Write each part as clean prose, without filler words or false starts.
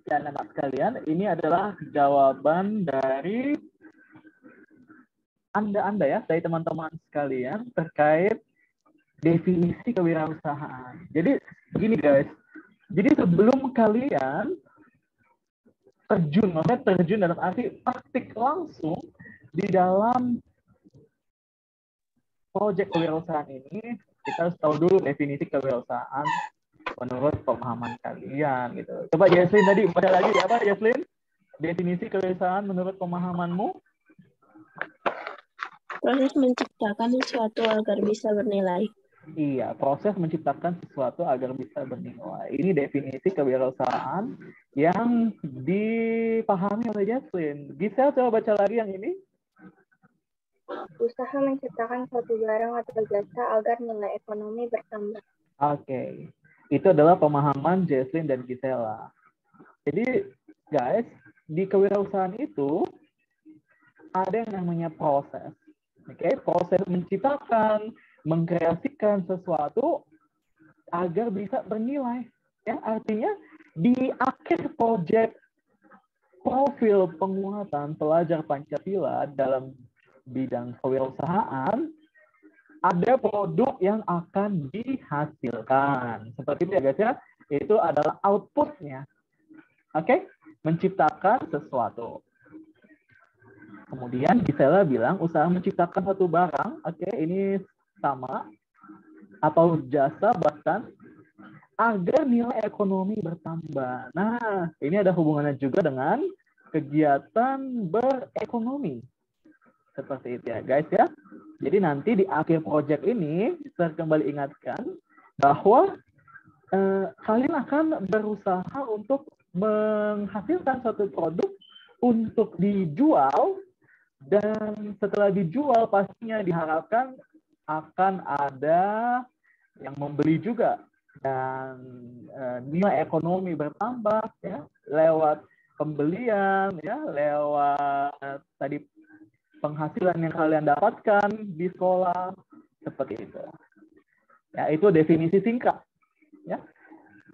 dan anak sekalian, ini adalah jawaban dari Anda ya, dari teman-teman sekalian terkait definisi kewirausahaan. Jadi gini guys, jadi sebelum kalian terjun, maksudnya terjun dalam arti praktik langsung di dalam proyek kewirausahaan ini, kita harus tahu dulu definisi kewirausahaan menurut pemahaman kalian gitu. Coba Jesslyn tadi baca lagi apa Jesslyn? Definisi kewirausahaan menurut pemahamanmu? Proses menciptakan sesuatu agar bisa bernilai. Iya, proses menciptakan sesuatu agar bisa bernilai. Ini definisi kewirausahaan yang dipahami oleh Jesslyn. Giselle, coba baca lagi yang ini. Usaha menciptakan suatu barang atau jasa agar nilai ekonomi bertambah. Oke, itu adalah pemahaman Jesslyn dan Gisela. Jadi, guys, di kewirausahaan itu ada yang namanya proses. Oke, proses menciptakan, mengkreasikan sesuatu agar bisa bernilai. Ya, artinya di akhir proyek profil penguatan pelajar Pancasila dalam bidang kewirausahaan, ada produk yang akan dihasilkan. Seperti itu ya guys ya, itu adalah outputnya. Oke, menciptakan sesuatu. Kemudian Gisela bilang usaha menciptakan satu barang, oke, ini sama, atau jasa bahkan, agar nilai ekonomi bertambah. Nah, ini ada hubungannya juga dengan kegiatan berekonomi. Seperti itu ya guys ya. Jadi nanti di akhir proyek ini, saya kembali ingatkan bahwa kalian akan berusaha untuk menghasilkan suatu produk untuk dijual, dan setelah dijual pastinya diharapkan akan ada yang membeli juga, dan nilai ekonomi bertambah ya lewat pembelian ya, lewat tadi penghasilan yang kalian dapatkan di sekolah, seperti itu. Ya, itu definisi singkat ya.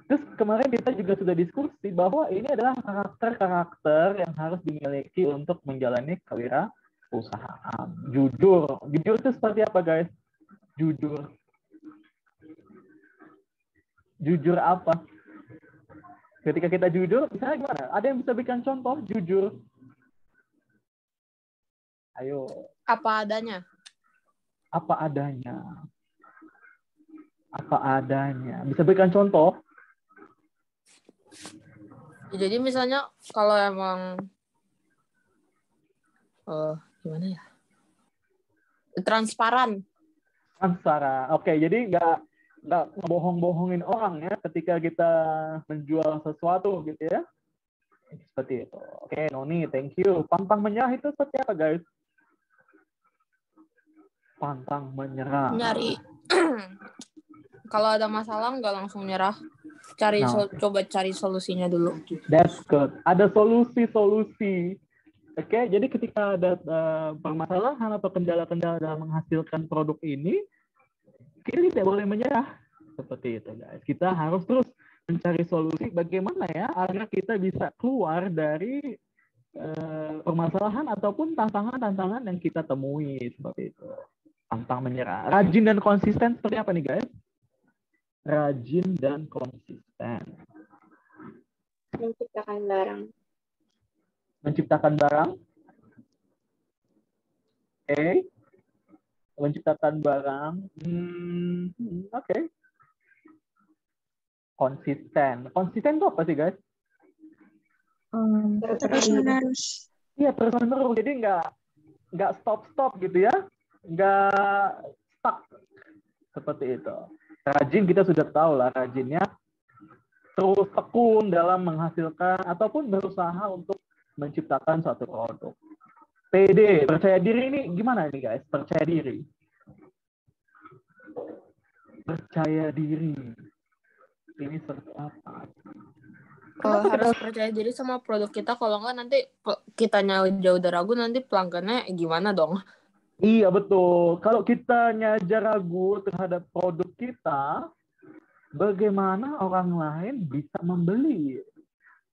Terus kemarin kita juga sudah diskusi bahwa ini adalah karakter-karakter yang harus dimiliki untuk menjalani kewirausahaan. Jujur. Jujur itu seperti apa, guys? Jujur. Jujur apa? Ketika kita jujur, misalnya gimana? Ada yang bisa berikan contoh jujur? Ayo. Apa adanya. Apa adanya. Apa adanya. Bisa berikan contoh? Jadi misalnya kalau emang gimana ya? Transparan. Oke, jadi nggak bohong-bohongin orang ya ketika kita menjual sesuatu gitu ya. Seperti itu. Oke, Noni, thank you. Pantang menyerah itu seperti apa, guys? Pantang menyerah. Nyari. Kalau ada masalah nggak langsung nyerah. Coba cari solusinya dulu. That's good. Ada solusi-solusi. Oke, jadi ketika ada permasalahan atau kendala-kendala dalam menghasilkan produk ini, kita tidak boleh menyerah. Seperti itu, guys. Kita harus terus mencari solusi bagaimana ya agar kita bisa keluar dari permasalahan ataupun tantangan-tantangan yang kita temui. Seperti itu. Pantang menyerah. Rajin dan konsisten seperti apa nih, guys? Rajin dan konsisten. Menciptakan barang. Menciptakan barang. Oke. Menciptakan barang. Oke. Konsisten. Konsisten itu apa sih, guys? Terus-menerus. Iya, terus-menerus. Jadi nggak stop-stop gitu ya. Nggak stuck. Seperti itu. Rajin kita sudah tahu lah rajinnya terus tekun dalam menghasilkan ataupun berusaha untuk menciptakan suatu produk. PD, percaya diri ini gimana nih guys? Percaya diri. Percaya diri. Ini seperti apa? Harus percaya diri sama produk kita. Kalau nggak nanti kitanya jauh udah ragu, nanti pelanggannya gimana dong? Iya betul. Kalau kita aja ragu terhadap produk kita, bagaimana orang lain bisa membeli?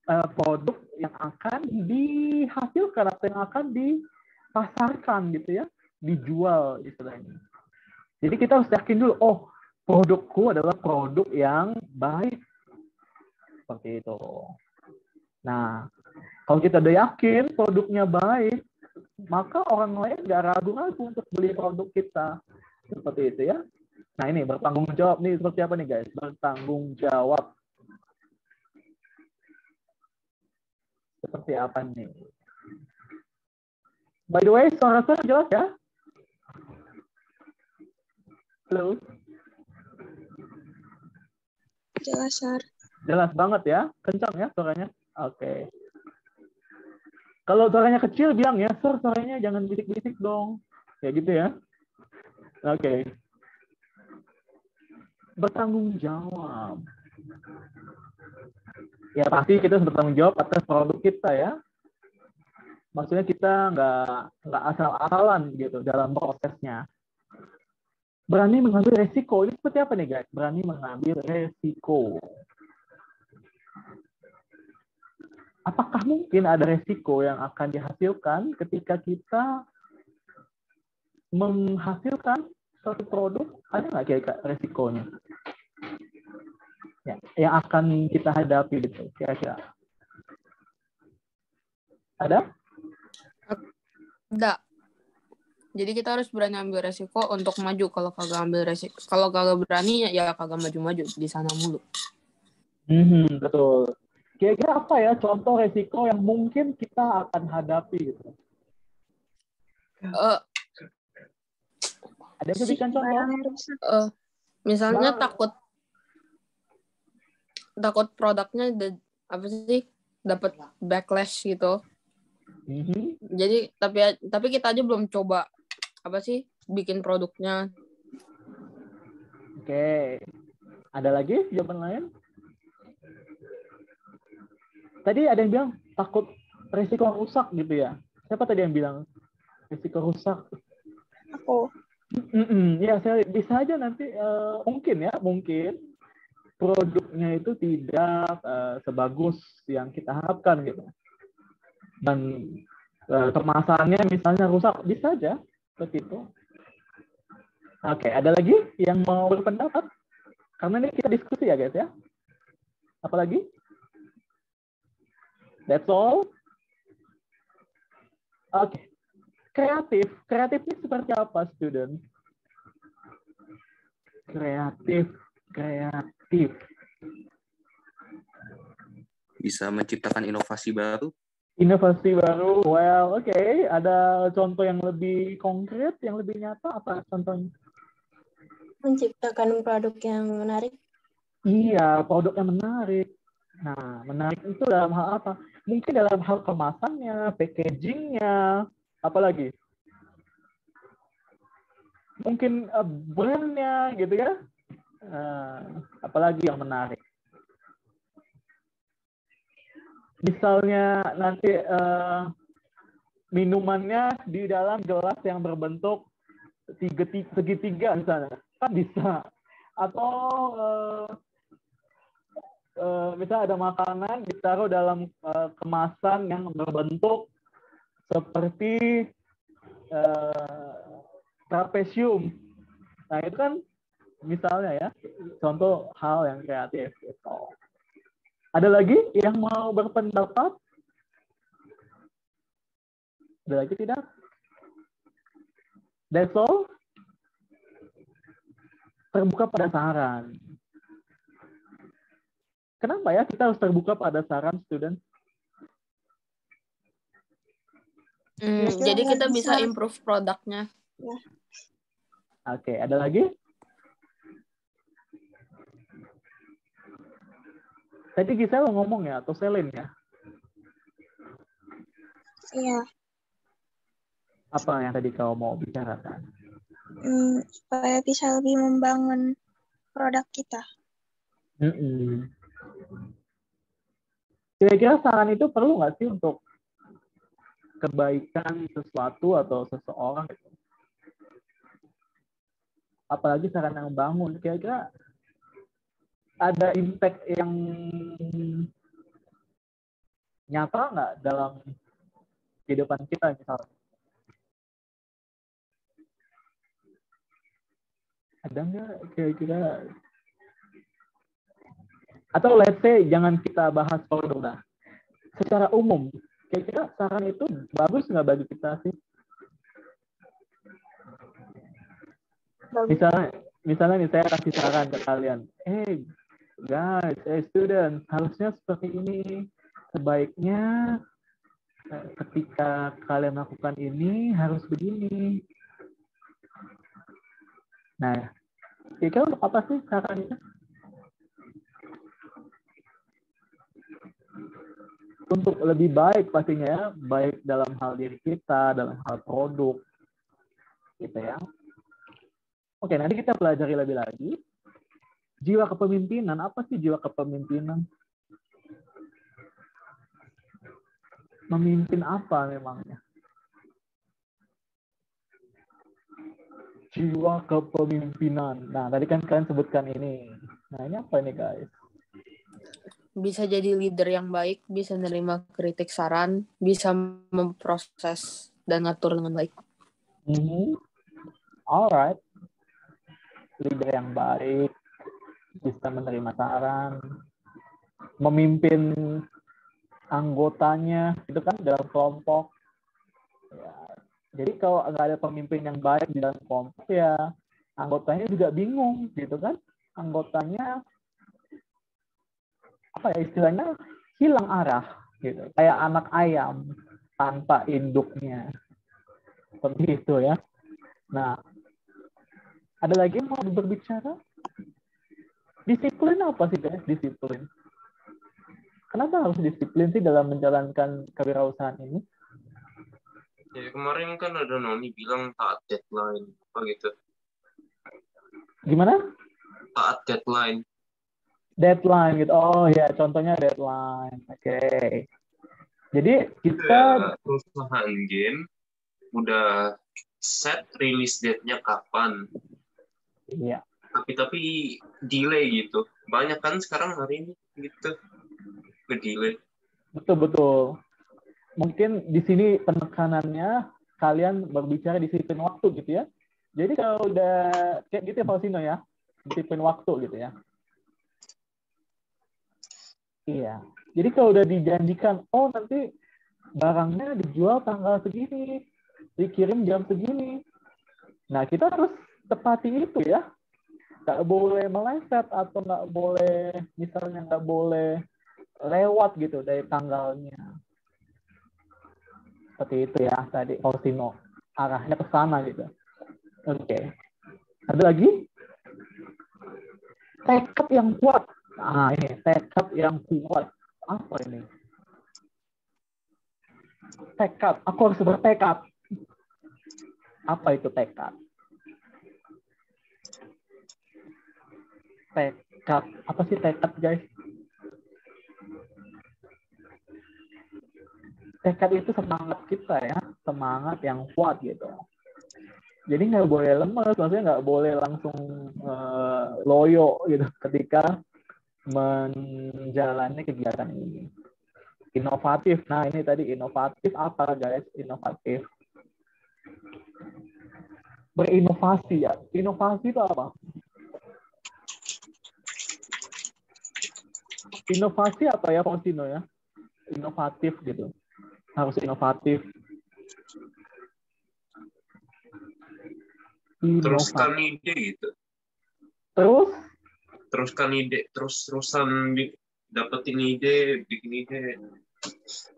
produk yang akan dihasilkan atau yang akan dipasarkan gitu ya, dijual istilahnya. Jadi kita harus yakin dulu, oh produkku adalah produk yang baik seperti itu. Nah, kalau kita udah yakin produknya baik, maka orang lain nggak ragu-ragu untuk beli produk kita seperti itu ya. Nah ini bertanggung jawab nih seperti apa nih guys? Bertanggung jawab seperti apa nih? By the way, suara saya jelas ya? Halo? Jelas, Sar. Jelas banget ya? Kencang ya suaranya? Oke. Kalau suaranya kecil bilang ya, Sir, suaranya jangan bisik-bisik dong. Ya gitu ya. Oke. Bertanggung jawab. Ya pasti kita harus bertanggung jawab atas produk kita ya. Maksudnya kita nggak asal-asalan gitu dalam prosesnya. Berani mengambil resiko. Ini seperti apa nih guys? Berani mengambil resiko. Apakah mungkin ada resiko yang akan dihasilkan ketika kita menghasilkan suatu produk? Ada nggak kira-kira resikonya? Ya, yang akan kita hadapi gitu kira-kira. Ada? Enggak. Jadi kita harus berani ambil resiko untuk maju. Kalau kagak ambil resiko, kalau kagak berani ya kagak maju-maju di sana mulu. Betul. Kira-kira apa ya contoh resiko yang mungkin kita akan hadapi gitu? Ada yang bisa berikan contoh? Barangnya rusak. Misalnya Bang. takut produknya apa sih dapat backlash gitu. Jadi tapi kita aja belum coba apa sih bikin produknya. Oke. Ada lagi jawaban lain? Tadi ada yang bilang takut risiko rusak gitu ya. Siapa tadi yang bilang risiko rusak? Aku. Ya, saya bisa aja nanti mungkin produknya itu tidak sebagus yang kita harapkan gitu. Dan kemasannya misalnya rusak, bisa aja seperti itu. Oke, ada lagi yang mau berpendapat? Karena ini kita diskusi ya guys ya. Apalagi? That's all. Oke. Kreatif ini seperti apa, student? Kreatif. Bisa menciptakan inovasi baru. Inovasi baru, well, oke. Ada contoh yang lebih konkret, yang lebih nyata, apa contohnya? Menciptakan produk yang menarik. Iya, produk yang menarik. Nah, menarik itu dalam hal apa? Mungkin dalam hal kemasannya, packagingnya, apalagi? Mungkin brandnya, gitu ya. Apalagi yang menarik? Misalnya nanti minumannya di dalam gelas yang berbentuk segitiga misalnya, kan bisa. Atau misalnya ada makanan ditaruh dalam kemasan yang berbentuk seperti trapesium. Nah itu kan misalnya ya contoh hal yang kreatif gitu. Ada lagi yang mau berpendapat? Ada lagi tidak? That's all. Terbuka pada saran. Kenapa ya kita harus terbuka pada saran, student? Jadi kita bisa improve produknya. Ya. Oke, ada lagi? Tadi Gisel ngomong ya, atau Selin ya? Iya. Apa yang tadi kau mau bicarakan? Supaya bisa lebih membangun produk kita. Kira-kira saran itu perlu nggak sih untuk kebaikan sesuatu atau seseorang? Apalagi saran yang membangun. Kira-kira ada impact yang nyata nggak dalam kehidupan kita misalnya? Ada nggak kira-kira? Atau let's say jangan kita bahas produk dah. Secara umum, kira-kira saran itu bagus nggak bagi kita sih? Bagus. Misalnya saya kasih saran ke kalian, guys, student, harusnya seperti ini. Sebaiknya ketika kalian melakukan ini harus begini. Nah, kira-kira untuk apa sih saran itu? Untuk lebih baik pastinya ya, baik dalam hal diri kita, dalam hal produk, gitu ya. Oke, nanti kita pelajari lebih lagi. Jiwa kepemimpinan, apa sih jiwa kepemimpinan? Memimpin apa memangnya? Jiwa kepemimpinan. Nah, tadi kan kalian sebutkan ini. Nah, ini apa ini guys? Bisa jadi leader yang baik, bisa menerima kritik saran, bisa memproses dan ngatur dengan baik. Alright. Leader yang baik, bisa menerima saran, memimpin anggotanya, itu kan dalam kelompok. Ya. Jadi kalau nggak ada pemimpin yang baik di dalam kelompok, ya anggotanya juga bingung, gitu kan? Anggotanya apa ya istilahnya, hilang arah gitu, kayak anak ayam tanpa induknya, seperti itu ya. Nah, ada lagi yang mau berbicara? Disiplin apa sih guys? Disiplin, kenapa harus disiplin sih dalam menjalankan kewirausahaan ini? Ya, kemarin kan ada Noni bilang taat deadline apa gitu. Gimana? Taat deadline. Deadline gitu. Oh ya, contohnya deadline. Oke. Jadi kita Perusahaan game udah set release date-nya kapan. Iya. Tapi delay gitu. Banyak kan sekarang hari ini gitu. Ke-delay. Betul. Mungkin di sini penekanannya kalian berbicara disiplin waktu gitu ya. Jadi kalau udah kayak gitu ya Faustino ya, disiplin waktu gitu ya. Iya. Jadi kalau udah dijanjikan, nanti barangnya dijual tanggal segini, dikirim jam segini. Nah, kita harus tepati itu ya. Nggak boleh meleset atau nggak boleh, misalnya nggak boleh lewat gitu dari tanggalnya. Seperti itu ya tadi Faustino. Arahnya ke sana gitu. Oke. Ada lagi? Tekad yang kuat. Nah, ini tekad yang kuat. Apa ini? Tekad. Aku harus bertekad. Apa itu tekad? Tekad. Apa sih tekad, guys? Tekad itu semangat kita ya. Semangat yang kuat gitu. Jadi nggak boleh lemes, maksudnya nggak boleh langsung loyo gitu ketika menjalani kegiatan ini. Inovatif. Nah, ini tadi inovatif apa, guys? Inovatif. Berinovasi ya. Inovasi itu apa? Inovasi apa ya, Faustino ya? Inovatif gitu. Harus inovatif. Teruskan ide gitu. Teruskan ide, terus-terusan dapetin ide, bikin ide.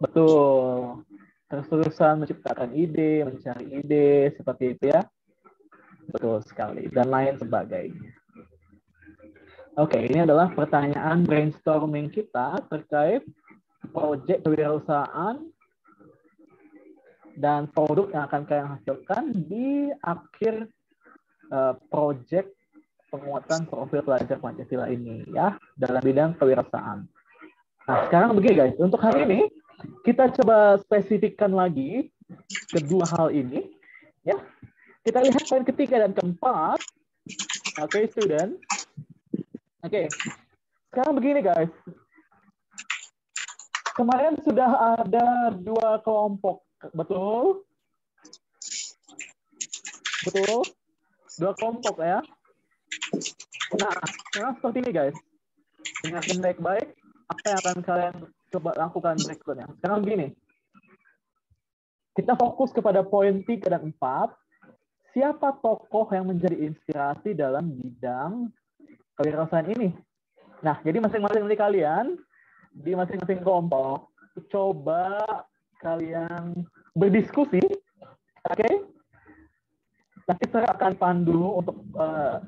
Betul. Terus-terusan menciptakan ide, mencari ide, seperti itu ya. Betul sekali. Dan lain sebagainya. Oke, ini adalah pertanyaan brainstorming kita terkait proyek kewirausahaan dan produk yang akan kalian hasilkan di akhir proyek penguatan profil pelajar Pancasila ini ya, dalam bidang kewirausahaan. Nah, sekarang begini guys, untuk hari ini kita coba spesifikkan lagi kedua hal ini ya. Kita lihat poin ketiga dan keempat. Oke, student. Oke. Sekarang begini guys. kemarin sudah ada 2 kelompok, betul? Betul? 2 kelompok ya. Nah, sekarang seperti ini guys. Dengarkan baik-baik apa yang akan kalian coba lakukan berikutnya. Sekarang gini. Kita fokus kepada poin 3 dan 4. Siapa tokoh yang menjadi inspirasi dalam bidang kewirausahaan ini? Nah, jadi masing-masing dari kalian di masing-masing kelompok coba kalian berdiskusi, oke? Nanti saya akan pandu untuk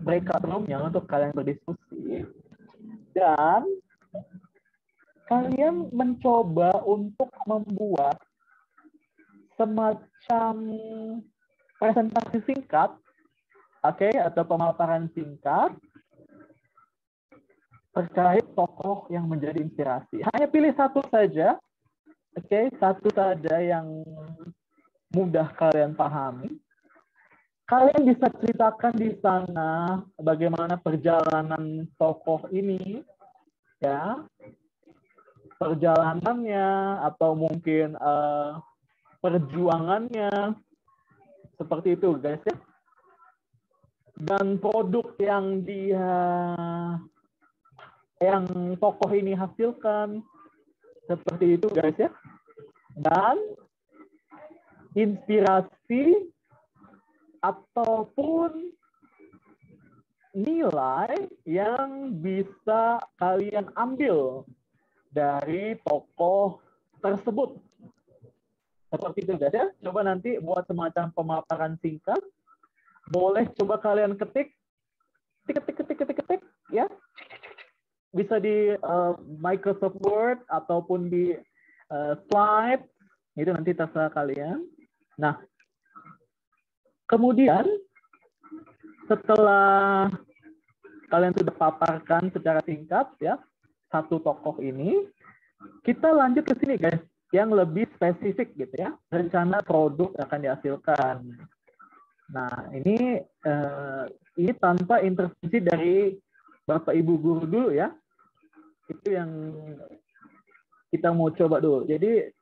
breakout room-nya untuk kalian berdiskusi. Dan kalian mencoba untuk membuat semacam presentasi singkat, oke, atau pemaparan singkat terkait tokoh yang menjadi inspirasi. Hanya pilih satu saja, oke, satu saja yang mudah kalian pahami. Kalian bisa ceritakan di sana bagaimana perjalanan tokoh ini, ya, perjalanannya atau mungkin perjuangannya, seperti itu guys ya. Dan produk yang tokoh ini hasilkan, seperti itu guys ya. Dan inspirasi ataupun nilai yang bisa kalian ambil dari tokoh tersebut. Seperti itu guys ya. Coba nanti buat semacam pemaparan singkat. Boleh coba kalian ketik ya. Bisa di Microsoft Word ataupun di slide. Itu nanti terserah kalian. Nah, kemudian setelah kalian sudah paparkan secara singkat ya satu tokoh ini, kita lanjut ke sini guys, yang lebih spesifik gitu ya, rencana produk akan dihasilkan. Nah, ini tanpa intervensi dari Bapak Ibu guru dulu ya. Itu yang kita mau coba dulu. Jadi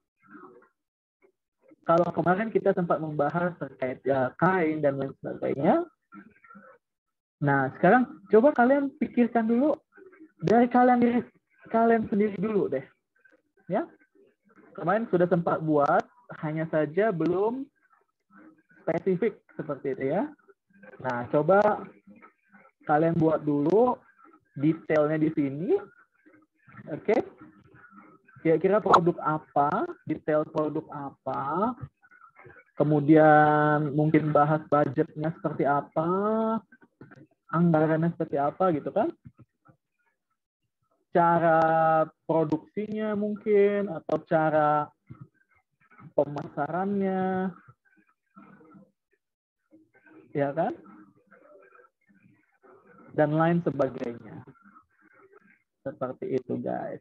kalau kemarin kita sempat membahas terkait ya, kain dan lain sebagainya. Nah, sekarang coba kalian pikirkan dulu dari kalian sendiri dulu deh. Ya. Kemarin sudah sempat buat, hanya saja belum spesifik seperti itu ya. Nah, coba kalian buat dulu detailnya di sini. Oke. Kira-kira produk apa, detail produk apa, kemudian mungkin bahas budgetnya seperti apa, anggarannya seperti apa gitu kan. Cara produksinya mungkin, atau cara pemasarannya, ya kan? Dan lain sebagainya. Seperti itu guys.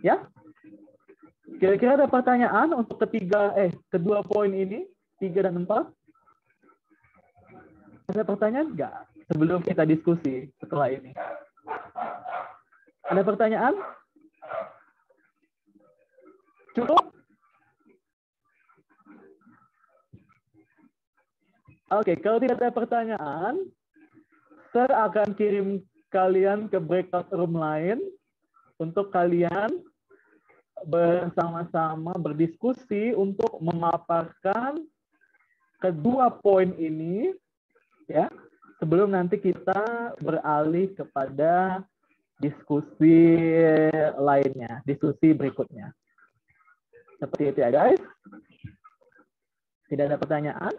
Ya, kira-kira ada pertanyaan untuk kedua poin ini, 3 dan 4? Ada pertanyaan nggak sebelum kita diskusi setelah ini? Ada pertanyaan? Cukup? Oke, kalau tidak ada pertanyaan, saya akan kirim kalian ke breakout room lain untuk kalian bersama-sama berdiskusi untuk memaparkan kedua poin ini ya, sebelum nanti kita beralih kepada diskusi lainnya, diskusi berikutnya. Seperti itu ya guys. Tidak ada pertanyaan?